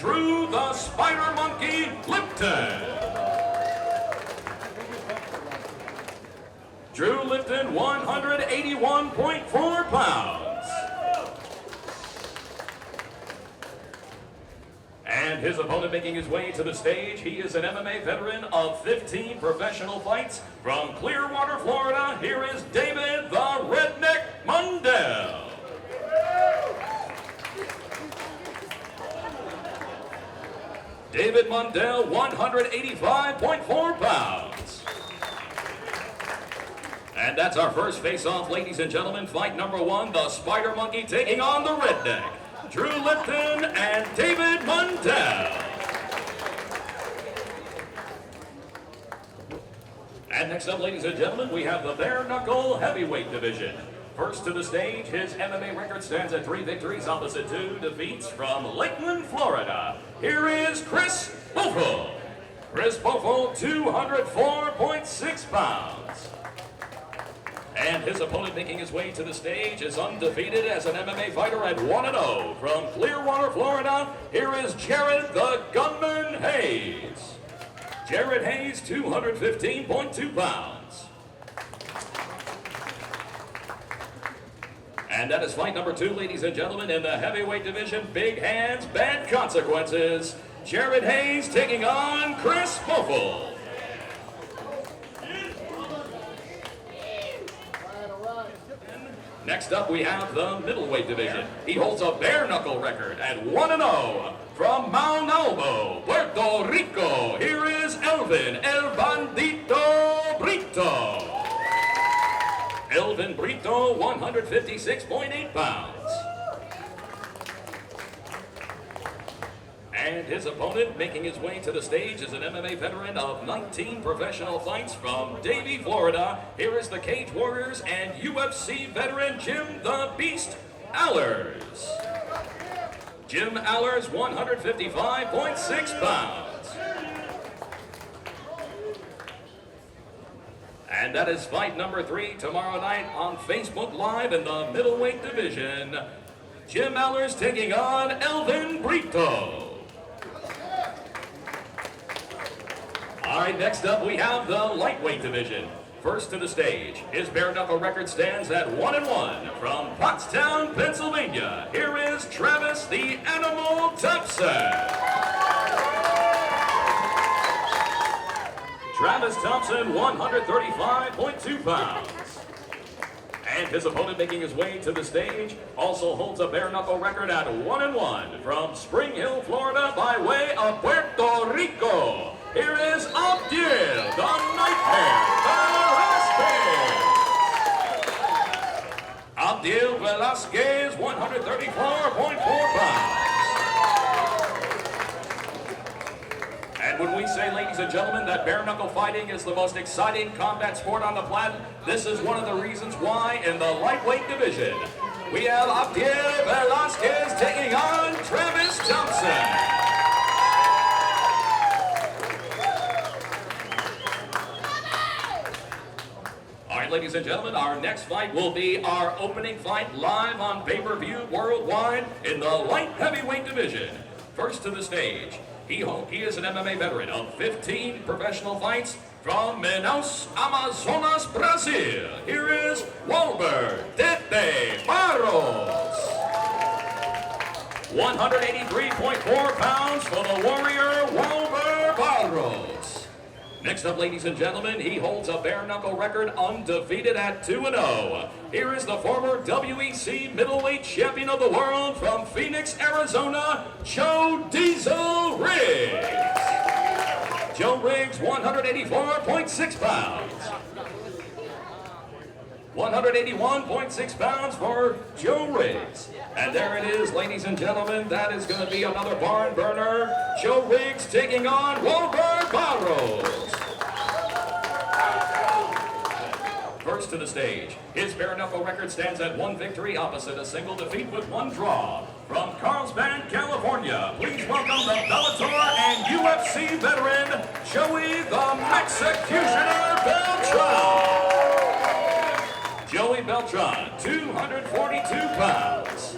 Drew the Spider Monkey Lipton. Drew Lipton, 181.4 pounds. And his opponent making his way to the stage, he is an MMA veteran of 15 professional fights from Clearwater, Florida. Here is David the Redneck Mundell. David Mundell, 185.4 pounds. And that's our first face-off, ladies and gentlemen. Fight number one, the Spider Monkey taking on the Redneck. Drew Lipton and David Mundell. And next up, ladies and gentlemen, we have the bare knuckle heavyweight division. First to the stage, his MMA record stands at 3 victories opposite 2 defeats from Lakeland, Florida. Here is Chris Buffel. Chris Buffel, 204.6 pounds. And his opponent making his way to the stage is undefeated as an MMA fighter at 1-0 from Clearwater, Florida. Here is Jared the Gunman Hayes. Jared Hayes, 215.2 pounds. And that is fight number 2, ladies and gentlemen, in the heavyweight division. Big hands, bad consequences. Jared Hayes taking on Chris Buffel. Next up, we have the middleweight division. He holds a bare knuckle record at 1-0 from Mount Albo, Puerto Rico. Here is Elvin El Bandito Brito. Elvin Brito, 156.8 pounds. And his opponent making his way to the stage is an MMA veteran of 19 professional fights from Davie, Florida. Here is the Cage Warriors and UFC veteran Jim the Beast Allers. Jim Allers, 155.6 pounds. And that is fight number 3 tomorrow night on Facebook Live in the middleweight division. Jim Allers taking on Elvin Brito. All right, next up we have the lightweight division. First to the stage, his bare knuckle record stands at 1-1 from Pottstown, Pennsylvania. Here is Travis the Animal Thompson. Travis Thompson, 135.2 pounds. And his opponent making his way to the stage also holds a bare knuckle record at 1-1 from Spring Hill, Florida by way of Puerto Rico. Here is Abdiel, the Nightmare Velasquez. Abdiel Velasquez, 134.4 pounds. And when we say, ladies and gentlemen, that bare knuckle fighting is the most exciting combat sport on the planet, this is one of the reasons why in the lightweight division, we have Abdiel Velasquez taking on Travis Thompson. All right, ladies and gentlemen, our next fight will be our opening fight live on pay-per-view worldwide in the light heavyweight division. First to the stage, he is an MMA veteran of 15 professional fights from Manaus, Amazonas, Brazil. Here is Walber Tete Barros. 183.4 pounds for the warrior Walber Barros. Next up, ladies and gentlemen, he holds a bare knuckle record undefeated at 2-0. Here is the former WEC middleweight champion of the world from Phoenix, Arizona, Joe Diesel Riggs. Joe Riggs, 184.6 pounds. 181.6 pounds for Joe Riggs. And there it is, ladies and gentlemen. That is going to be another barn burner. Joe Riggs taking on Walber Barros. First to the stage, his bare knuckle record stands at 1 victory opposite a single defeat with 1 draw. From Carlsbad, California, please welcome the Bellator and UFC veteran, Joey the Mexicutioner Beltran. Joey Beltran, 242 pounds.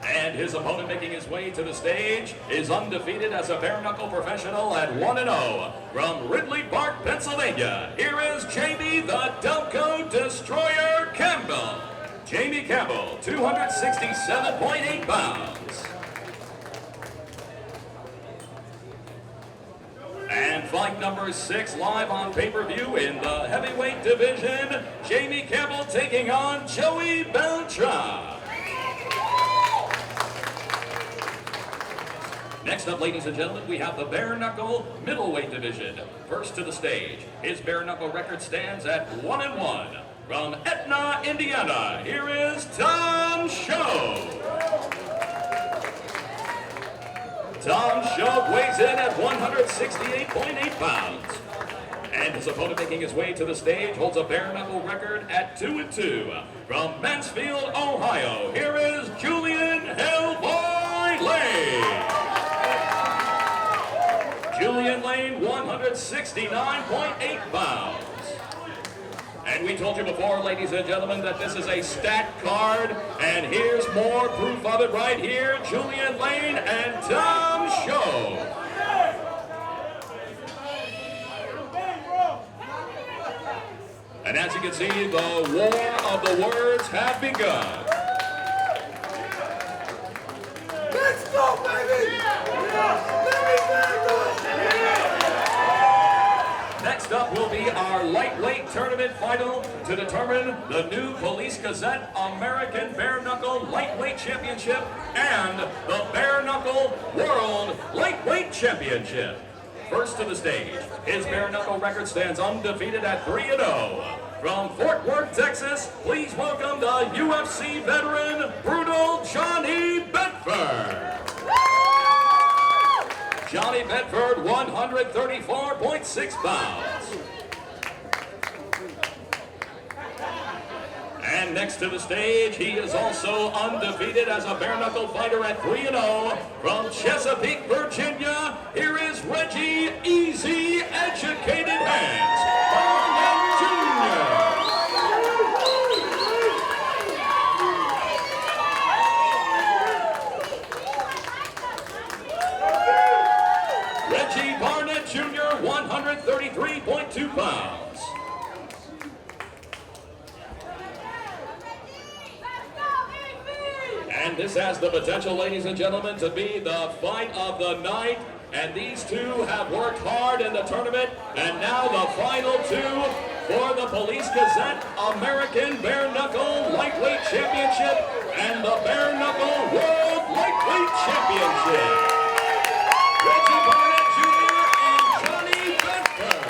And And his opponent making his way to the stage is undefeated as a bare-knuckle professional at 1-0 from Ridley Park, Pennsylvania. Here is Jamie the Delco Destroyer Campbell. Jamie Campbell, 267.8 pounds. And fight number 6 live on pay-per-view in the heavyweight division. Jamie Campbell taking on Joey Beltran. Next up, ladies and gentlemen, we have the bare-knuckle middleweight division. First to the stage, his bare-knuckle record stands at 1-1. From Etna, Indiana, here is Tom Show. Tom Show weighs in at 168.8 pounds. And his opponent making his way to the stage holds a bare-knuckle record at 2-2. From Mansfield, Ohio, here is Julian Hellboy Lane. Julian Lane, 169.8 pounds. And we told you before, ladies and gentlemen, that this is a stacked card. And here's more proof of it right here. Julian Lane and Tom Show. And as you can see, the war of the words have begun. Let's go, baby! Next up will be our lightweight tournament final to determine the new Police Gazette American Bare Knuckle Lightweight Championship and the Bare Knuckle World Lightweight Championship. First to the stage, his bare knuckle record stands undefeated at 3-0. From Fort Worth, Texas, please welcome the UFC veteran, Brutal Johnny Bedford. Johnny Bedford, 134.6 pounds. And next to the stage, he is also undefeated as a bare-knuckle fighter at 3-0. From Chesapeake, Virginia, here is Reggie Easy Educated Hands Barnett Jr. Reggie Barnett Jr., 133.2 pounds. And this has the potential, ladies and gentlemen, to be the fight of the night. And these two have worked hard in the tournament. And now the final two for the Police Gazette American Bare Knuckle Lightweight Championship and the Bare Knuckle World Lightweight Championship. Reggie Barnett Jr. and Johnny Bedford.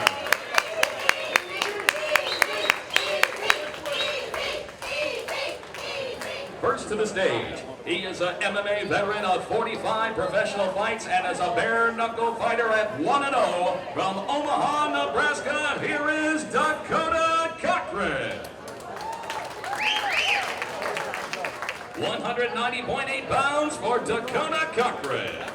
First to the stage, he is an MMA veteran of 45 professional fights and as a bare-knuckle fighter at 1-0. From Omaha, Nebraska, here is Dakota Cochran. 190.8 pounds for Dakota Cochran.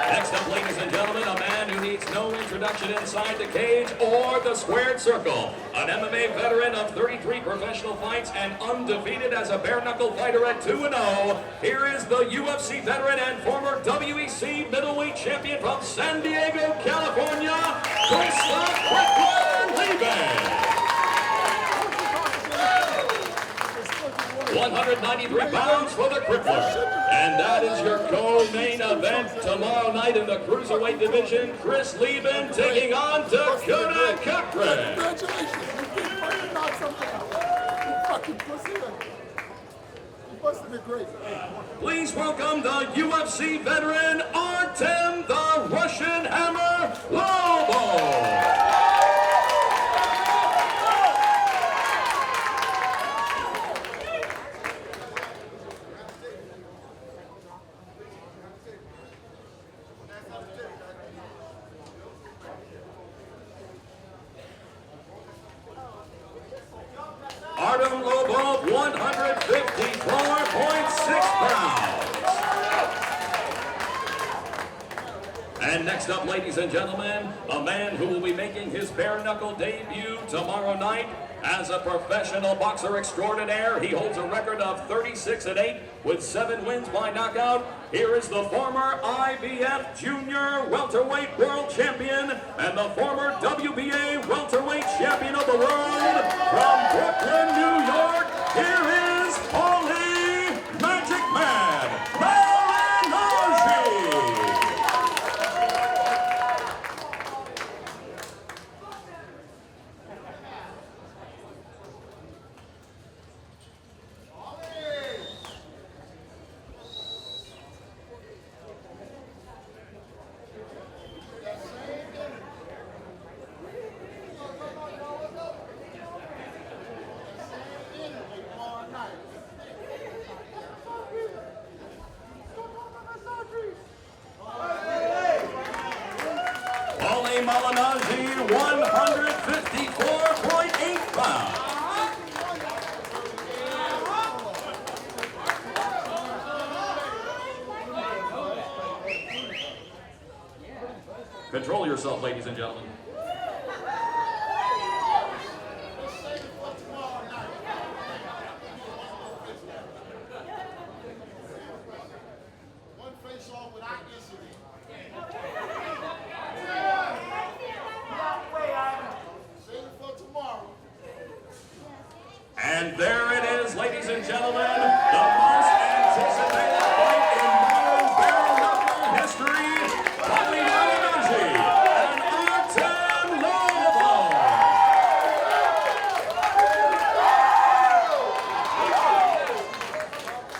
Next up, ladies and gentlemen, a man who needs no introduction inside the cage or the squared circle. An MMA veteran of 33 professional fights and undefeated as a bare-knuckle fighter at 2-0. Here is the UFC veteran and former WEC middleweight champion from San Diego, California, Christoph Lieben. 193 pounds for the crippler. And that is your co-main event tomorrow night in the cruiserweight division. Chris Lieben taking on Dakota Cochran. Congratulations, you fucking knocked something out. You fucking pussy. You busted it great. Please welcome the UFC veteran, Artem the Russian Hammer Lobov. Artem Lobov, 154.6 pounds. And next up, ladies and gentlemen, a man who will be making his bare-knuckle debut tomorrow night. As a professional boxer extraordinaire, he holds a record of 36-8 with 7 wins by knockout. Here is the former IBF Junior Welterweight World Champion and the former WBA Welterweight Champion of the World from Brooklyn, New York. Here is Holy Magic Man, Malignaggi. Malignaggi, 154.8 pounds. Control yourself, ladies and gentlemen. One face off without incident. And there it is, ladies and gentlemen, the most anticipated fight in modern bare-knuckle history, Malignaggi and Lobov.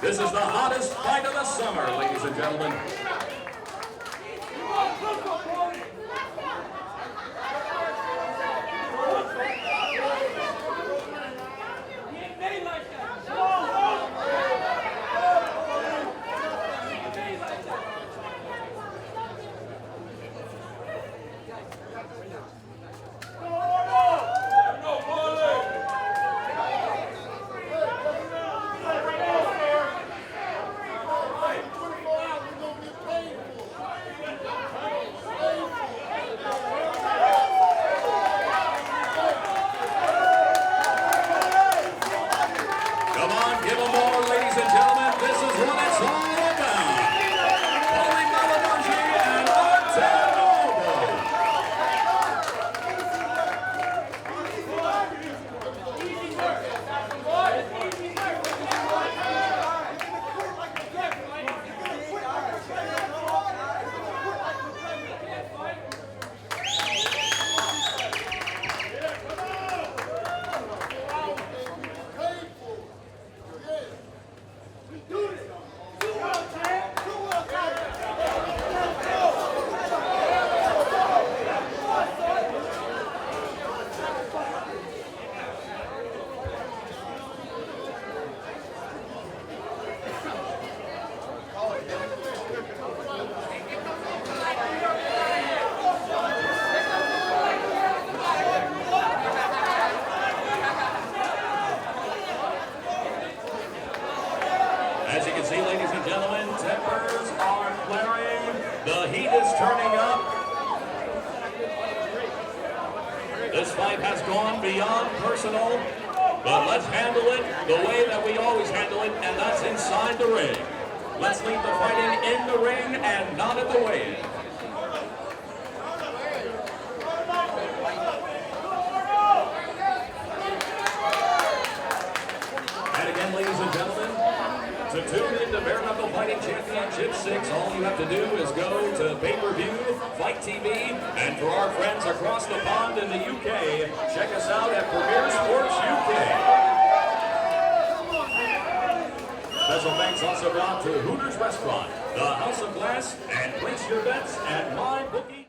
This is the hottest fight of the summer, ladies and gentlemen. As you can see, ladies and gentlemen, tempers are flaring. The heat is turning up. This fight has gone beyond personal, but let's handle it the way that we always handle it, and that's inside the ring. Let's leave the fighting in the ring and not at the weigh-in. And again, ladies and gentlemen, to tune into Bare Knuckle Fighting Championship 6, all you have to do is go to pay-per-view, Fight TV, and for our friends across the pond in the UK, check us out at Premier Sports UK. Special thanks also brought to Hooters Restaurant, the House of Glass, and place your bets at MyBookie.